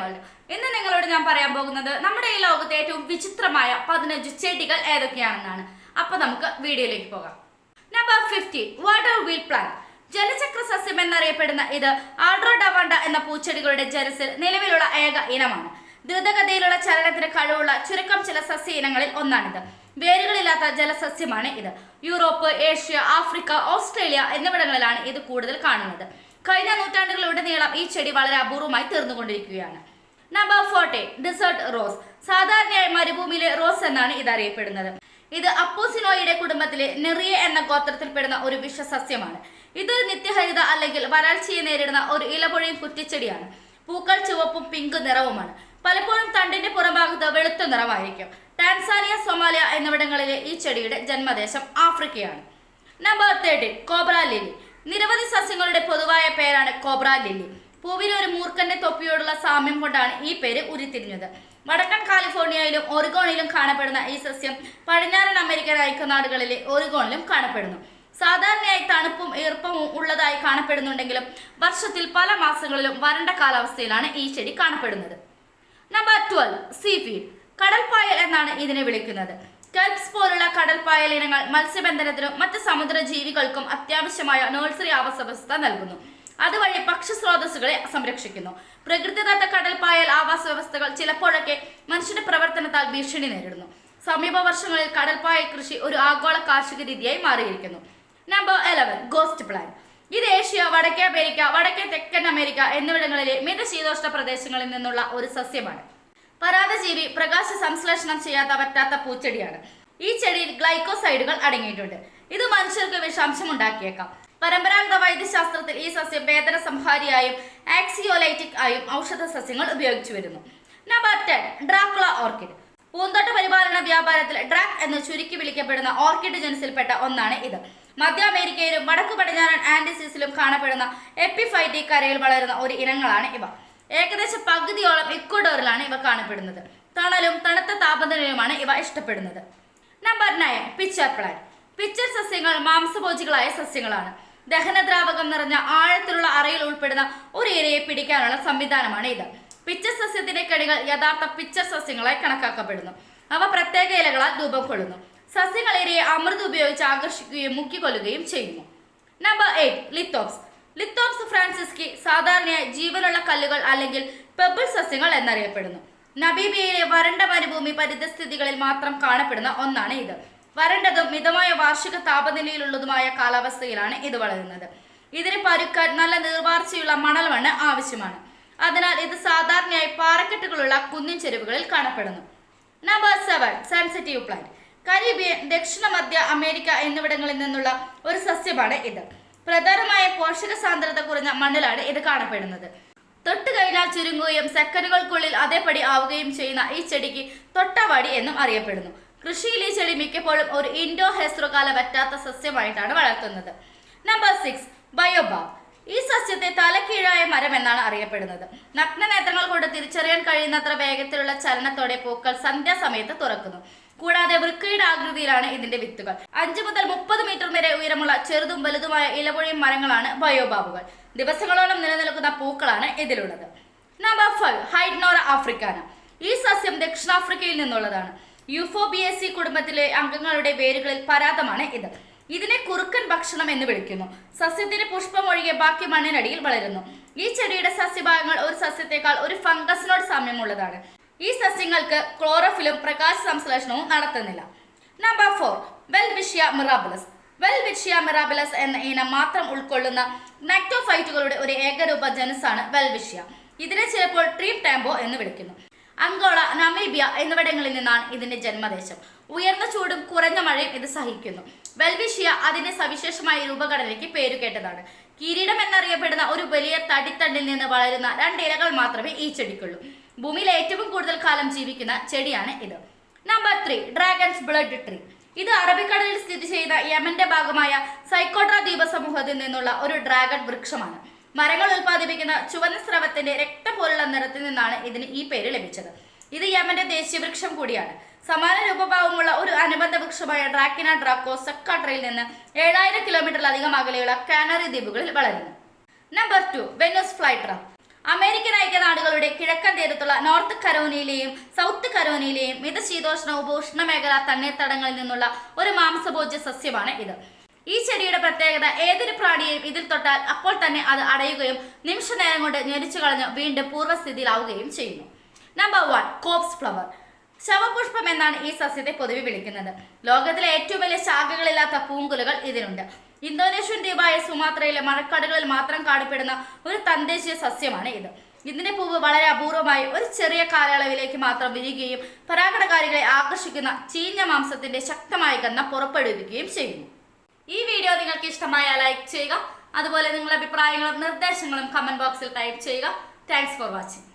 World. ഇന്ന് നിങ്ങളോട് ഞാൻ പറയാൻ പോകുന്നത് നമ്മുടെ ഈ ലോകത്തെ ഏറ്റവും വിചിത്രമായ 15 ചെടികൾ ഏതൊക്കെയാണെന്നാണ്. അപ്പൊ നമുക്ക് വീഡിയോയിലേക്ക് പോകാം. Number 50, water wheel plant. ജലചക്ര സസ്യം എന്നറിയപ്പെടുന്ന ഇത് ആഡ്രോഡവാണ്ട എന്ന പൂച്ചെടികളുടെ ജനസിൽ നിലവിലുള്ള ഏക ഇനമാണ്. ദ്രുതഗതിയിലുള്ള ചലനത്തിന് കഴിവുള്ള ചുരുക്കം ചില സസ്യ ഇനങ്ങളിൽ ഒന്നാണിത്. വേരുകളില്ലാത്ത ജലസസ്യമാണ് ഇത്. യൂറോപ്പ്, ഏഷ്യ, ആഫ്രിക്ക, ഓസ്ട്രേലിയ എന്നിവിടങ്ങളിലാണ് ഇത് കൂടുതൽ കാണുന്നത്. കഴിഞ്ഞ നൂറ്റാണ്ടുകളിലുടനീളം ഈ ചെടി വളരെ അപൂർവമായി തീർന്നുകൊണ്ടിരിക്കുകയാണ്. Number 40, desert rose. സാധാരണയായി മരുഭൂമിയിലെ റോസ് എന്നാണ് ഇത് അറിയപ്പെടുന്നത്. ഇത് അപ്പോസിനോയിയുടെ കുടുംബത്തിലെ നെറിയ എന്ന ഗോത്രത്തിൽപ്പെടുന്ന ഒരു വിഷസസ്യമാണ്. ഇതൊരു നിത്യഹരിത അല്ലെങ്കിൽ വരൾച്ചയെ നേരിടുന്ന ഒരു ഇലപൊഴിയും കുറ്റിച്ചെടിയാണ്. പൂക്കൾ ചുവപ്പും പിങ്ക് നിറവുമാണ്. പലപ്പോഴും തണ്ടിന്റെ പുറംഭാഗത്ത് വെളുത്ത നിറമായിരിക്കും. ടാൻസാനിയ, സൊമാലിയ എന്നിവിടങ്ങളിലെ ഈ ചെടിയുടെ ജന്മദേശം ആഫ്രിക്കയാണ്. Number 30, cobra lily. നിരവധി സസ്യങ്ങളുടെ പൊതുവായ പേരാണ് കോബ്ര ലില്ലി. പൂവിന് ഒരു മൂർഖന്റെ തൊപ്പിയോടുള്ള സാമ്യം കൊണ്ടാണ് ഈ പേര് ഉരുത്തിരിഞ്ഞത്. വടക്കൻ കാലിഫോർണിയയിലും ഒറിഗോണിലും കാണപ്പെടുന്ന ഈ സസ്യം പടിഞ്ഞാറൻ അമേരിക്കൻ ഐക്യനാടുകളിലെ ഒറിഗോണിലും കാണപ്പെടുന്നു. സാധാരണയായി തണുപ്പും ഈർപ്പവും ഉള്ളതായി കാണപ്പെടുന്നുണ്ടെങ്കിലും വർഷത്തിൽ പല മാസങ്ങളിലും വരണ്ട കാലാവസ്ഥയിലാണ് ഈ ചെടി കാണപ്പെടുന്നത്. നമ്പർ 12, സീഫീഡ്. കടൽപ്പായൽ എന്നാണ് ഇതിനെ വിളിക്കുന്നത്. കെൽപ്സ് പോലുള്ള കടൽപ്പായൽ ഇനങ്ങൾ മത്സ്യബന്ധനത്തിനും മറ്റ് സമുദ്ര ജീവികൾക്കും അത്യാവശ്യമായ നഴ്സറി ആവാസവ്യവസ്ഥ നൽകുന്നു. അതുവഴി പക്ഷി സ്രോതസ്സുകളെ സംരക്ഷിക്കുന്നു. പ്രകൃതിദത്ത കടൽപ്പായൽ ആവാസ വ്യവസ്ഥകൾ ചിലപ്പോഴൊക്കെ മനുഷ്യന്റെ പ്രവർത്തനത്താൽ ഭീഷണി നേരിടുന്നു. സമീപ വർഷങ്ങളിൽ കടൽപ്പായൽ കൃഷി ഒരു ആഗോള കാർഷിക രീതിയായി മാറിയിരിക്കുന്നു. Number 11, ghost plant. ഇത് ഏഷ്യ, വടക്കേ അമേരിക്ക, വടക്കേ തെക്കൻ അമേരിക്ക എന്നിവിടങ്ങളിലെ മിതശീതോഷ്ണ പ്രദേശങ്ങളിൽ നിന്നുള്ള ഒരു സസ്യമാണ്. പരാദജീവി, പ്രകാശ സംശ്ലേഷണം ചെയ്യാത്ത പറ്റാത്ത പൂച്ചെടിയാണ്. ഈ ചെടിയിൽ ഗ്ലൈക്കോസൈഡുകൾ അടങ്ങിയിട്ടുണ്ട്. ഇത് മനുഷ്യർക്ക് വിഷാംശം ഉണ്ടാക്കിയേക്കാം. പരമ്പരാഗത വൈദ്യശാസ്ത്രത്തിൽ ഈ സസ്യം വേദന സംഹാരിയായും ആക്സിയോലൈറ്റിക് ആയും ഔഷധ സസ്യങ്ങൾ ഉപയോഗിച്ചു വരുന്നു. Number 10, Dracula orchid. പൂന്തോട്ട പരിപാലന വ്യാപാരത്തിൽ ഡ്രാക്ക് എന്ന് ചുരുക്കി വിളിക്കപ്പെടുന്ന ഓർക്കിഡ് ജനസിൽപ്പെട്ട ഒന്നാണ് ഇത്. മധ്യ അമേരിക്കയിലും വടക്കു പടിഞ്ഞാറൻ ആൻഡീസിലും കാണപ്പെടുന്ന എപ്പിഫൈറ്റി കരയിൽ വളരുന്ന ഒരു ഇനങ്ങളാണ് ഇവ. ഏകദേശം പകുതിയോളം ഇക്വഡോറിലാണ് ഇവ കാണപ്പെടുന്നത്. തണലും തണുത്ത താപനിലയുമാണ് ഇവ ഇഷ്ടപ്പെടുന്നത്. Number 9, picture plant. പിച്ചർ സസ്യങ്ങൾ മാംസഭോജികളായ സസ്യങ്ങളാണ്. ദഹനദ്രാവകം നിറഞ്ഞ ആഴത്തിലുള്ള അറയിൽ ഉൾപ്പെടുന്ന ഒരു ഇരയെ പിടിക്കാനുള്ള സംവിധാനമാണ് ഇത്. പിച്ചർ സസ്യത്തിന്റെ കെണികൾ യഥാർത്ഥ പിച്ചർ സസ്യങ്ങളായി കണക്കാക്കപ്പെടുന്നു. അവ പ്രത്യേക ഇലകളാൽ രൂപം കൊള്ളുന്നു. സസ്യങ്ങൾ ഇരയെ അമൃത് ഉപയോഗിച്ച് ആകർഷിക്കുകയും മുക്കിക്കൊല്ലുകയും ചെയ്യുന്നു. നമ്പർ 8, ലിത്തോപ്സ്. ലിത്തോപ്സ് ഫ്രാൻസിസ്കി സാധാരണയായി ജീവനുള്ള കല്ലുകൾ അല്ലെങ്കിൽ പെബിൾ സസ്യങ്ങൾ എന്നറിയപ്പെടുന്നു. നമീബിയയിലെ വരണ്ട മരുഭൂമി പരിതസ്ഥിതികളിൽ മാത്രം കാണപ്പെടുന്ന ഒന്നാണ് ഇത്. വരണ്ടതും മിതമായ വാർഷിക താപനിലയിലുള്ളതുമായ കാലാവസ്ഥയിലാണ് ഇത് വളരുന്നത്. ഇതിന് പരുക്കാൻ നല്ല നീർവാർച്ചയുള്ള മണൽ മണ്ണ് ആവശ്യമാണ്. അതിനാൽ ഇത് സാധാരണയായി പാറക്കെട്ടുകളുള്ള കുന്നിൻ ചെരുവുകളിൽ കാണപ്പെടുന്നു. Number 7, sensitive plant. കരീബിയൻ, ദക്ഷിണ മധ്യ അമേരിക്ക എന്നിവിടങ്ങളിൽ നിന്നുള്ള ഒരു സസ്യമാണ് ഇത്. പ്രധാനമായ പോഷക സാന്ദ്രത കുറഞ്ഞ മണ്ണിലാണ് ഇത് കാണപ്പെടുന്നത്. തൊട്ട് കഴിഞ്ഞാൽ ചുരുങ്ങുകയും സെക്കൻഡുകൾക്കുള്ളിൽ അതേപടി ആവുകയും ചെയ്യുന്ന ഈ ചെടിക്ക് തൊട്ടവാടി എന്നും അറിയപ്പെടുന്നു. കൃഷിയിൽ ഈ ചെടി മിക്കപ്പോഴും ഒരു ഇൻഡോ ഹെസ്രോകാല വറ്റാത്ത സസ്യമായിട്ടാണ് വളർത്തുന്നത്. നമ്പർ 6, ബയോബാബ്. ഈ സസ്യത്തെ തലക്കീഴായ മരം എന്നാണ് അറിയപ്പെടുന്നത്. നഗ്നനേത്രങ്ങൾ കൊണ്ട് തിരിച്ചറിയാൻ കഴിയുന്നത്ര വേഗത്തിലുള്ള ചലനത്തോടെ പൂക്കൾ സന്ധ്യാസമയത്ത് തുറക്കുന്നു. കൂടാതെ വൃക്കയുടെ ആകൃതിയിലാണ് ഇതിന്റെ വിത്തുകൾ. 5 മുതൽ 30 മീറ്റർ വരെ ഉയരമുള്ള ചെറുതും വലുതുമായ ഇലപൊഴിയും മരങ്ങളാണ് ബയോബാബുകൾ. ദിവസങ്ങളോളം നിലനിൽക്കുന്ന പൂക്കളാണ് ഇതിലുള്ളത്. Number 5, Hydnora africana. ഈ സസ്യം ദക്ഷിണാഫ്രിക്കയിൽ നിന്നുള്ളതാണ്. യൂഫോബിയേസി കുടുംബത്തിലെ അംഗങ്ങളുടെ വേരുകളിൽ പരാതമാണ് ഇത്. ഇതിനെ കുറുക്കൻ ഭക്ഷണം എന്ന് വിളിക്കുന്നു. സസ്യത്തിന് പുഷ്പം ഒഴികെ ബാക്കി മണ്ണിനടിയിൽ വളരുന്നു. ഈ ചെടിയുടെ സസ്യഭാഗങ്ങൾ ഒരു സസ്യത്തെക്കാൾ ഒരു ഫംഗസിനോട് സാമ്യമുള്ളതാണ്. ഈ സസ്യങ്ങൾക്ക് ക്ലോറോഫിലും പ്രകാശ സംശ്ലേഷണവും നടത്തുന്നില്ല. നമ്പർ 4, വെൽവിഷ്യ മിറാബിലസ്. വെൽവിഷ്യ മിറാബിലസ് എന്ന ഇനം മാത്രം ഉൾക്കൊള്ളുന്ന നക്ടോഫൈറ്റുകളുടെ ഒരു ഏകരൂപ ജനുസാണ് വെൽവിഷ്യ. ഇതിനെ ചിലപ്പോൾ ട്രീം ടാമ്പോ എന്ന് വിളിക്കുന്നു. അങ്കോള, നമീബിയ എന്നിവിടങ്ങളിൽ നിന്നാണ് ഇതിന്റെ ജന്മദേശം. ഉയർന്ന ചൂടും കുറഞ്ഞ മഴയും ഇത് സഹിക്കുന്നു. വെൽവിഷ്യ അതിന്റെ സവിശേഷമായ രൂപഘടനയ്ക്ക് പേരുകേട്ടതാണ്. കിരീടം എന്നറിയപ്പെടുന്ന ഒരു വലിയ തടിത്തണ്ടിൽ നിന്ന് വളരുന്ന 2 ഇലകൾ മാത്രമേ ഈ ചെടിക്കുള്ളൂ. ഭൂമിയിൽ ഏറ്റവും കൂടുതൽ കാലം ജീവിക്കുന്ന ചെടിയാണ് ഇത്. Number 3, dragons blood tree. ഇത് അറബിക്കടലിൽ സ്ഥിതി ചെയ്യുന്ന യമന്റെ ഭാഗമായ സൈക്കോട്ര ദ്വീപ സമൂഹത്തിൽ നിന്നുള്ള ഒരു ഡ്രാഗൺ വൃക്ഷമാണ്. മരങ്ങൾ ഉൽപ്പാദിപ്പിക്കുന്ന ചുവന്ന സ്രവത്തിന്റെ രക്തം പോലുള്ള നിറത്തിൽ നിന്നാണ് ഇതിന് ഈ പേര് ലഭിച്ചത്. ഇത് യമന്റെ ദേശീയ വൃക്ഷം കൂടിയാണ്. സമാന രൂപഭാവമുള്ള ഒരു അനുബന്ധ വൃക്ഷമായ ഡ്രാക്കിന ഡ്രാക്കോ സക്കാട്രയിൽ നിന്ന് 7000 കിലോമീറ്ററിലധികം അകലെയുള്ള കാനറി ദ്വീപുകളിൽ വളരുന്നു. Number 2, Venus flytrap. അമേരിക്കൻ ഐക്യനാടുകളുടെ കിഴക്കൻ തീരത്തുള്ള നോർത്ത് കരോലിനയിലെയും സൗത്ത് കരോലിനയിലെയും മിതശീതോഷ്ണ ഉപോഷ്ണ മേഖലാ തണ്ണീർത്തടങ്ങളിൽ നിന്നുള്ള ഒരു മാംസഭോജ്യ സസ്യമാണ് ഇത്. ഈ ചെടിയുടെ പ്രത്യേകത ഏതൊരു പ്രാണിയെയും ഇതിൽ തൊട്ടാൽ അപ്പോൾ തന്നെ അത് അടയുകയും നിമിഷനേരം കൊണ്ട് ഞെരിച്ചു കളഞ്ഞ് വീണ്ടും പൂർവ്വസ്ഥിതിയിലാവുകയും ചെയ്യുന്നു. Number 1, corps flower. ശവപുഷ്പം എന്നാണ് ഈ സസ്യത്തെ പൊതുവെ വിളിക്കുന്നത്. ലോകത്തിലെ ഏറ്റവും വലിയ ശാഖകളില്ലാത്ത പൂങ്കുലകൾ ഇതിനുണ്ട്. ഇന്തോനേഷ്യൻ ദ്വീപായ സുമാത്രയിലെ മഴക്കാടുകളിൽ മാത്രം കാണപ്പെടുന്ന ഒരു തദ്ദേശീയ സസ്യമാണ് ഇത്. ഇതിന്റെ പൂവ് വളരെ അപൂർവമായി ഒരു ചെറിയ കാലയളവിലേക്ക് മാത്രം വിരിയുകയും പരാഗണകാരികളെ ആകർഷിക്കുന്ന ചീഞ്ഞ മാംസത്തിന്റെ ശക്തമായ ഗന്ധം പുറപ്പെടുവിക്കുകയും ചെയ്യുന്നു. ഈ വീഡിയോ നിങ്ങൾക്ക് ഇഷ്ടമായാൽ ലൈക്ക് ചെയ്യുക. അതുപോലെ നിങ്ങളുടെ അഭിപ്രായങ്ങളും നിർദ്ദേശങ്ങളും കമന്റ് ബോക്സിൽ ടൈപ്പ് ചെയ്യുക. Thanks for watching.